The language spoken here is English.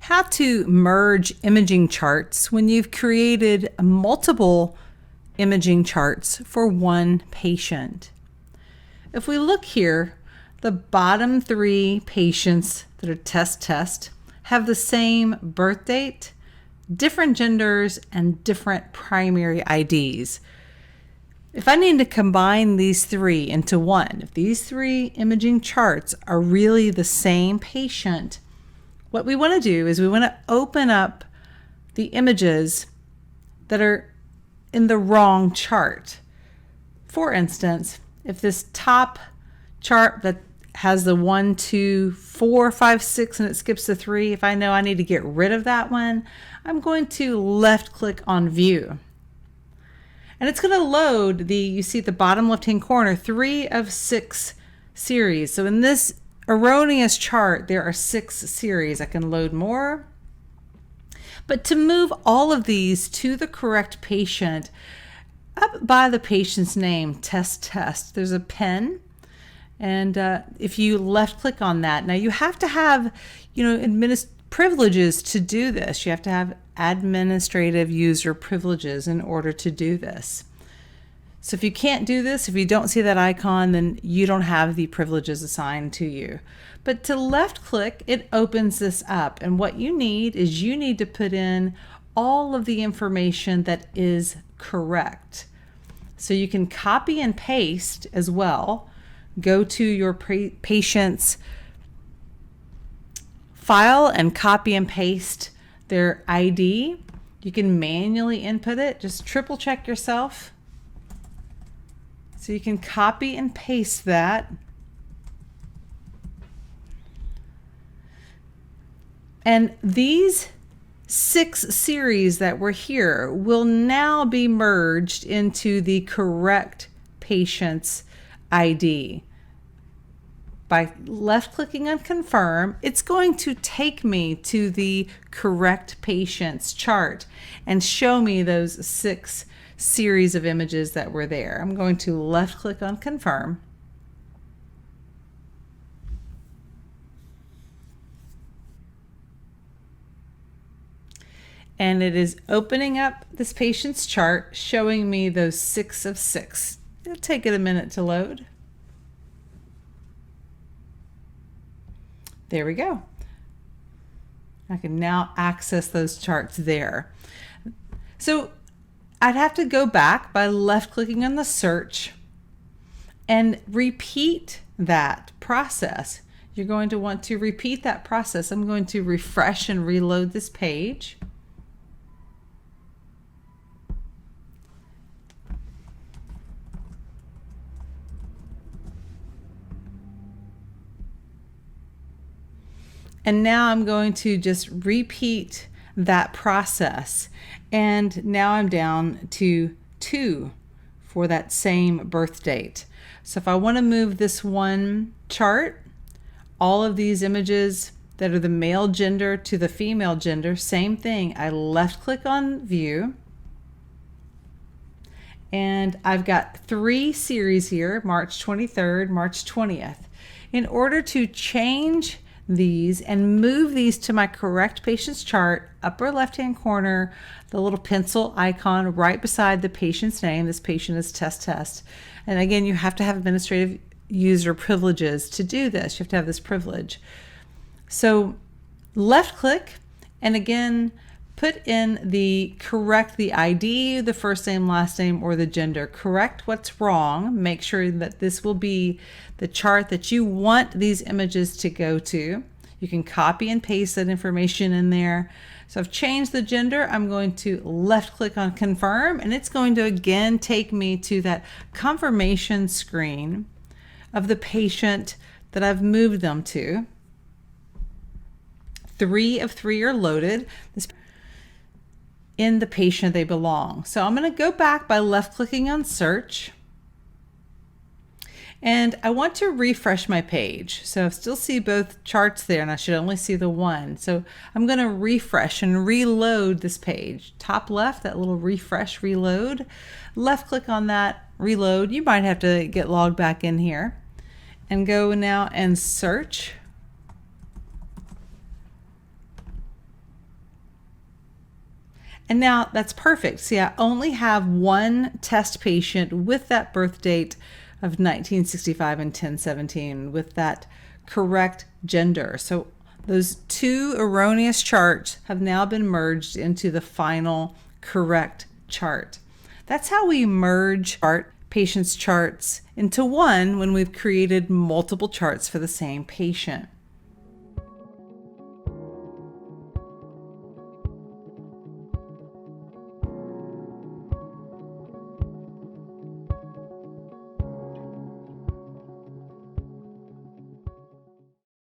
how to merge imaging charts when you've created multiple imaging charts for one patient. If we look here, the bottom three patients that are test have the same birth date, different genders, and different primary IDs. If I need to combine these three into one, if these three imaging charts are really the same patient, what we want to do is we want to open up the images that are in the wrong chart. For instance, if this top chart that has the 1, 2, 4, 5, 6 and it skips the 3, if I know I need to get rid of that one, I'm going to left click on view. And it's going to load you see at the bottom left hand corner, 3 of 6 series. So in this erroneous chart, there are 6 series. I can load more. But to move all of these to the correct patient, up by the patient's name, test, there's a pen. And if you left click on that, now you have to have, privileges to do this. You have to have administrative user privileges in order to do this. So if you can't do this, if you don't see that icon, then you don't have the privileges assigned to you. But to left click, it opens this up. And what you need is you need to put in all of the information that is correct. So you can copy and paste as well. Go to your patient's file and copy and paste their ID. You can manually input it. Just triple check yourself. So you can copy and paste that. And these 6 series that were here will now be merged into the correct patient's ID. By left clicking on confirm, it's going to take me to the correct patient's chart and show me those 6 series of images that were there. I'm going to left click on confirm. And it is opening up this patient's chart, showing me those 6 of 6. It'll take it a minute to load. There we go. I can now access those charts there. So I'd have to go back by left clicking on the search and repeat that process. You're going to want to repeat that process. I'm going to refresh and reload this page. And now I'm going to just repeat that process. And now I'm down to 2 for that same birth date. So if I want to move this one chart, all of these images that are the male gender to the female gender, same thing. I left click on view. And I've got 3 series here, March 23rd, March 20th. In order to change these and move these to my correct patient's chart, upper left hand corner, the little pencil icon right beside the patient's name. This patient is test. And again, you have to have administrative user privileges to do this. You have to have this privilege. So left click, and again, put in the ID, the first name, last name, or the gender. Correct what's wrong. Make sure that this will be the chart that you want these images to go to. You can copy and paste that information in there. So I've changed the gender. I'm going to left click on confirm, and it's going to again take me to that confirmation screen of the patient that I've moved them to. 3 of 3 are loaded in the patient they belong. So I'm going to go back by left clicking on search, and I want to refresh my page. So I still see both charts there, and I should only see the one. So I'm going to refresh and reload this page. Top left, that little refresh reload. Left click on that, reload. You might have to get logged back in here and go now and search. And now that's perfect. See, I only have one test patient with that birth date of 1965 and 1017 with that correct gender. So those two erroneous charts have now been merged into the final correct chart. That's how we merge patients' charts into one when we've created multiple charts for the same patient.